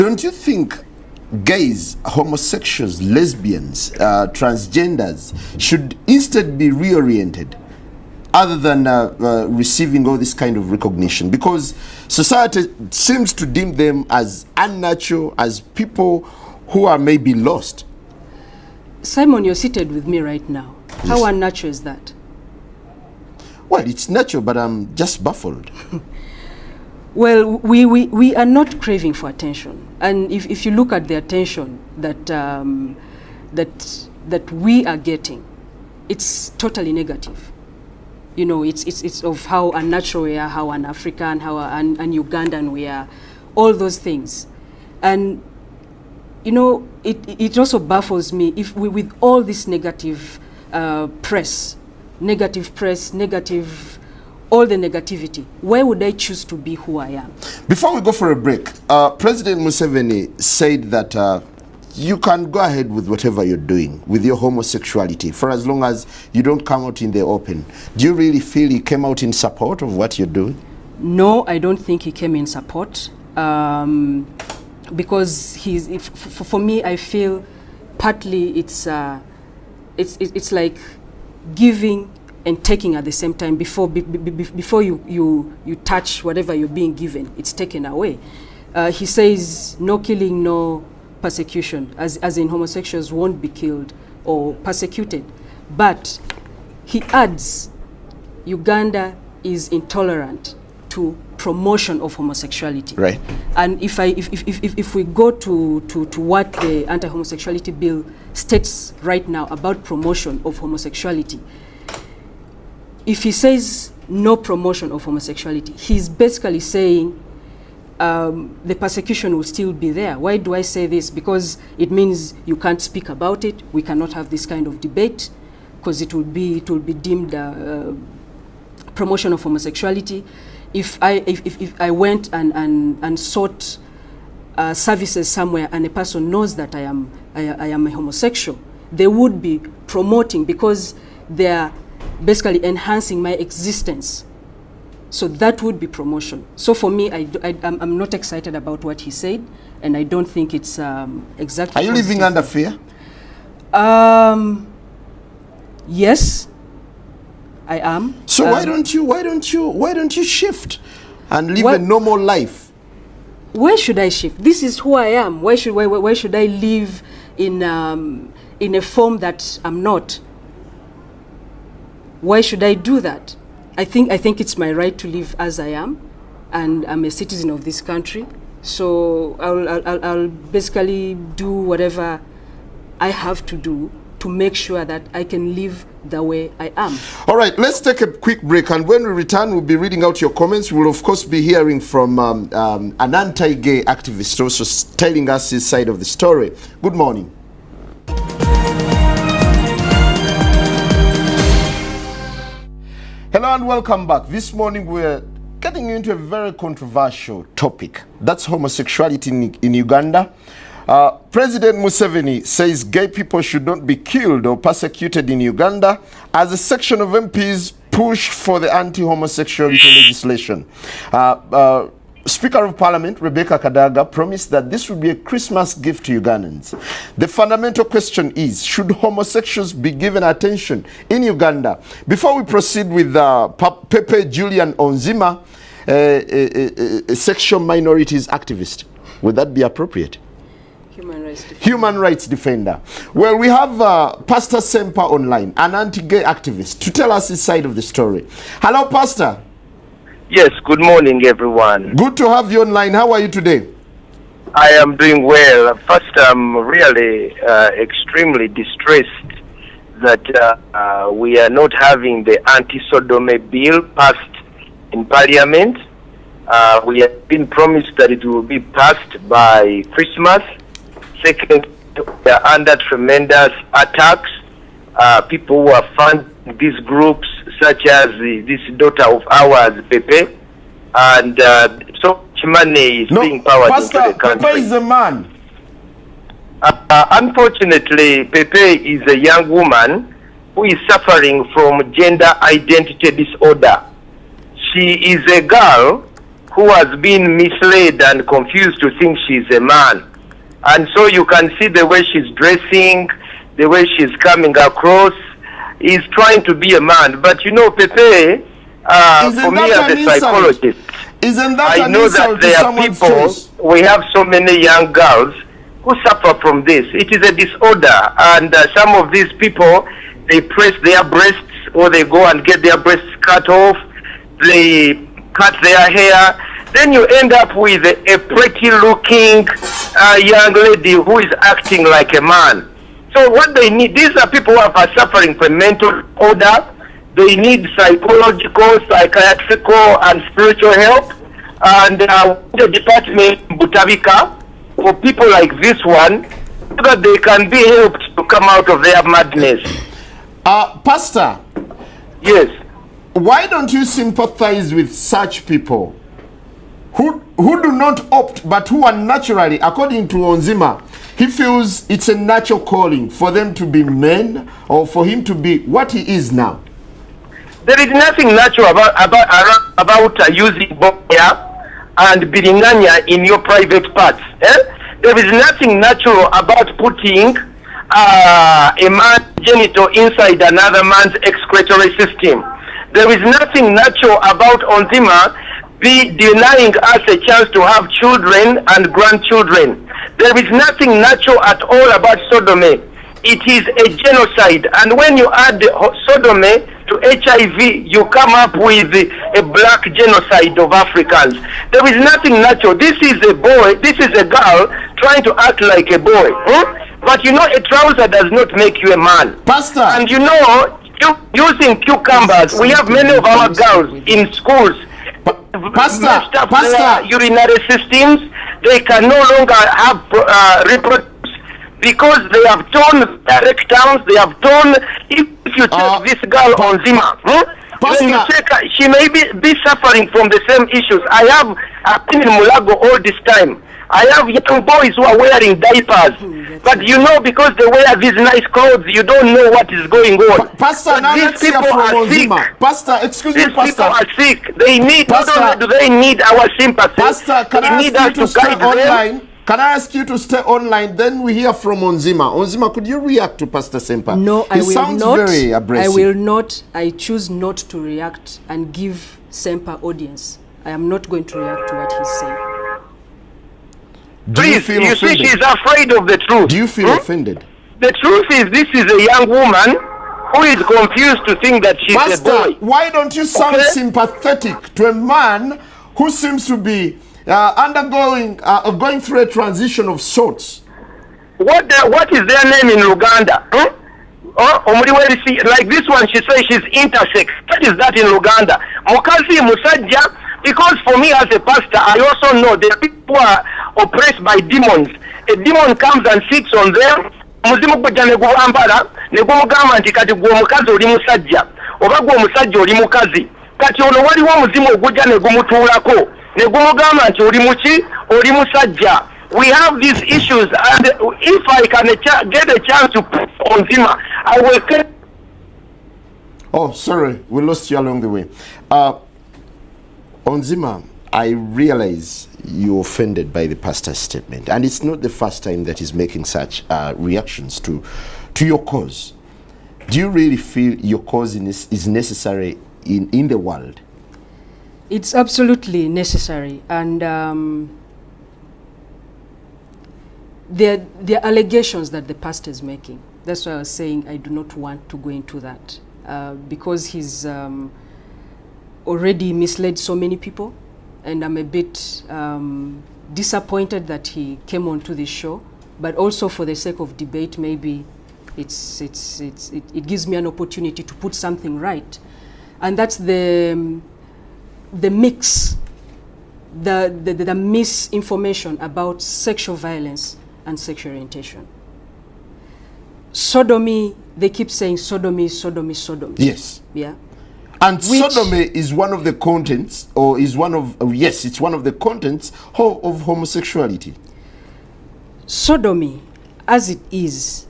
Don't you think gays, homosexuals, lesbians, transgenders should instead be reoriented other than receiving all this kind of recognition? Because society seems to deem them as unnatural, as people who are maybe lost. Simon, you're seated with me right now. Yes. How unnatural is that? Well, it's natural, but I'm just baffled. Well, we are not craving for attention. And if you look at the attention that, that we are getting, it's totally negative. You know, it's of how unnatural we are, how un-African, how un-Ugandan we are, all those things. And, you know, it also baffles me if we, with all this negative press, all the negativity, why would I choose to be who I am? Before we go for a break, President Museveni said that you can go ahead with whatever you're doing with your homosexuality for as long as you don't come out in the open. Do you really feel he came out in support of what you're doing? No, I don't think he came in support. Because for me, I feel partly it's like giving and taking at the same time. Before you touch whatever you're being given, it's taken away. He says no killing, no persecution, as in homosexuals won't be killed or persecuted. But he adds Uganda is intolerant to promotion of homosexuality. Right. And if we go to what the anti-homosexuality bill states right now about promotion of homosexuality, if he says no promotion of homosexuality, he's basically saying the persecution will still be there. Why do I say this? Because it means you can't speak about it. We cannot have this kind of debate because it will be deemed promotion of homosexuality. If I went and sought services somewhere and a person knows that I am a homosexual, they would be promoting because they are basically enhancing my existence. So that would be promotion. So for me, I'm not excited about what he said, and I don't think it's exactly. Are you living under fear? Yes, I am. So why don't you shift and live a normal life? Where should I shift? This is who I am. Why should I live in a form that I'm not? Why should I do that? I think it's my right to live as I am, and I'm a citizen of this country. So I'll basically do whatever I have to do to make sure that I can live the way I am. All right, let's take a quick break, and when we return, we'll be reading out your comments. We'll of course be hearing from an anti-gay activist also telling us his side of the story. Good morning. Hello and welcome back. This morning we're getting into a very controversial topic. That's homosexuality in Uganda. President Museveni says gay people should not be killed or persecuted in Uganda as a section of MPs push for the anti-homosexuality legislation. Speaker of Parliament Rebecca Kadaga promised that this would be a Christmas gift to Ugandans. The fundamental question is, should homosexuals be given attention in Uganda? Before we proceed with Pepe Julian Onzima, a sexual minorities activist, would that be appropriate? Human rights defender. Well, we have Pastor Sempa online, an anti-gay activist, to tell us his side of the story. Hello, Pastor. Yes, good morning, everyone. Good to have you online. How are you today? I am doing well. First, I'm really extremely distressed that we are not having the anti-sodomy bill passed in Parliament. We have been promised that it will be passed by Christmas. Second, we are under tremendous attacks. People who are funding these groups, such as this daughter of ours, Pepe, and so much money is being powered into the country. Pepe is a man. Unfortunately, Pepe is a young woman who is suffering from gender identity disorder. She is a girl who has been misled and confused to think she's a man. And so you can see the way she's dressing, the way she's coming across, is trying to be a man. But you know, Pepe, for me as a psychologist, isn't that I know that there are people, choice? We have so many young girls who suffer from this. It is a disorder, and some of these people, they press their breasts, or they go and get their breasts cut off, they cut their hair. Then you end up with a pretty looking young lady who is acting like a man. So what they need, these are people who are suffering from mental disorder. They need psychological, psychiatrical, and spiritual help. And the department Butabika for people like this one, so that they can be helped to come out of their madness. Pastor. Yes. Why don't you sympathize with such people who do not opt, but who are naturally, according to Onzima, he feels it's a natural calling for them to be men, or for him to be what he is now? There is nothing natural about using boya and biringanya in your private parts. There is nothing natural about putting a man's genital inside another man's excretory system. There is nothing natural about Onzima be denying us a chance to have children and grandchildren. There is nothing natural at all about sodomy. It is a genocide, and when you add sodomy to HIV, you come up with a black genocide of Africans. There is nothing natural. This is a boy, this is a girl trying to act like a boy. But you know, a trouser does not make you a man. Pastor. And you know, using cucumbers, we have many of our girls in schools. Pastor, urinary systems, they can no longer have reproduce because they have torn their rectums, they have torn. If you check this girl Onzima, when you check her, she may be suffering from the same issues. I've been in Mulago all this time. I have young boys who are wearing diapers. But you know, because they wear these nice clothes, you don't know what is going on. Pastor, now these people are sick. Pastor, excuse me, Pastor. These people are sick. They need, Pastor, not only do they need our sympathy, Pastor, can I need ask you us to to stay guide them. online? Can I ask you to stay online? Then we hear from Onzima. Onzima, could you react to Pastor Sempa? No, I will sounds not. Very abrasive. I will not. I choose not to react and give Sempa audience. I am not going to react to what he's saying. Do you feel offended? See, she's afraid of the truth. Do you feel offended? The truth is, this is a young woman who is confused to think that she's Pastor, a boy. why don't you sound sympathetic to a man who seems to be going through a transition of sorts? What is their name in Uganda? Like this one, she says she's intersex. What is that in Uganda? Mukazi Musajja. Because for me as a pastor, I also know that people are oppressed by demons. A demon comes and sits on them. Muzimu kujja ne gubambala ne gumugamba nti kati gwe omukazi oli musajja oba gwe omusajja oli mukazi. Kati ono waliwo omuzimu ogujja ne gumutuulako ne gumugamba nti oli muki oli musajja. We have these issues, and if I can get a chance to put Onzima, I will. Oh, sorry, we lost you along the way. Onzima, I realize you're offended by the pastor's statement, and it's not the first time that he's making such reactions to your cause. Do you really feel your cause is necessary in the world? It's absolutely necessary, and there are allegations that the pastor is making. That's why I was saying I do not want to go into that because he's already misled so many people, and I'm a bit disappointed that he came onto this show. But also, for the sake of debate, maybe it gives me an opportunity to put something right, and that's the mix, the misinformation about sexual violence and sexual orientation. Sodomy, they keep saying sodomy, sodomy, sodomy. Yes. Yeah. And sodomy is one of the contents, or is one of, yes, it's one of the contents of homosexuality. Sodomy, as it is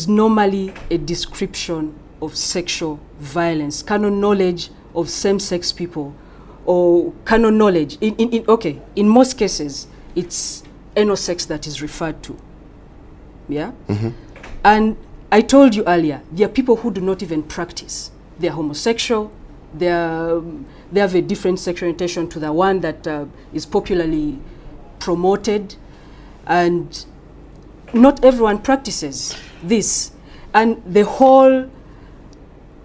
normally a description of sexual violence, canon knowledge of same-sex people or canon knowledge, in most cases, it's anal sex that is referred to. Yeah? And I told you earlier, there are people who do not even practice. They're homosexual, they have a different sexual orientation to the one that is popularly promoted, and not everyone practices this. And the whole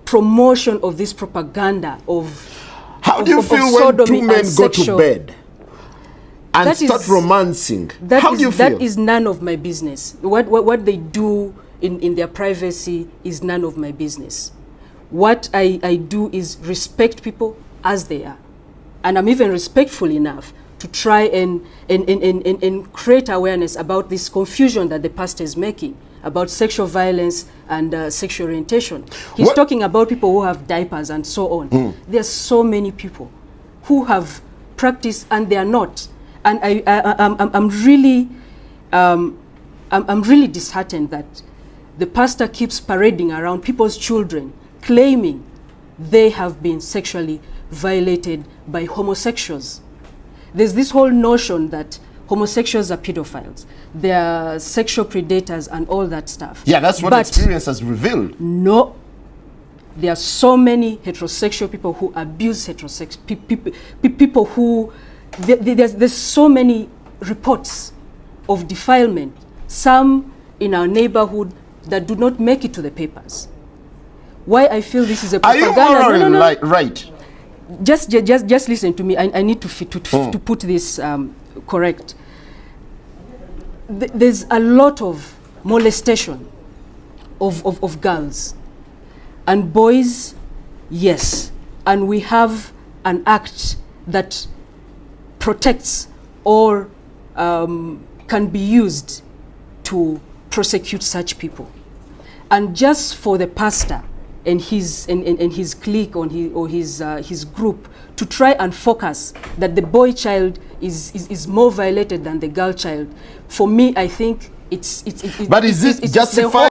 promotion of this propaganda of how do you feel when two men go to bed and start romancing? How do you feel? That is none of my business. What they do in their privacy is none of my business. What I do is respect people as they are. And I'm even respectful enough to try and create awareness about this confusion that the pastor is making about sexual violence and sexual orientation. He's talking about people who have diapers and so on. There are so many people who have practiced and they are not. And I'm really disheartened that the pastor keeps parading around people's children, claiming they have been sexually violated by homosexuals. There's this whole notion that homosexuals are pedophiles, they are sexual predators and all that stuff. Yeah, that's what experience has revealed. No. There are so many heterosexual people who abuse people who, there's so many reports of defilement, some in our neighborhood that do not make it to the papers. Why I feel this is a propaganda? Are you morally right? Just listen to me. I need to put this correct. There's a lot of molestation of girls and boys, yes, and we have an act that protects or can be used to prosecute such people. And just for the pastor and his clique or his group to try and focus that the boy child is more violated than the girl child, for me, I think it's but is it justified?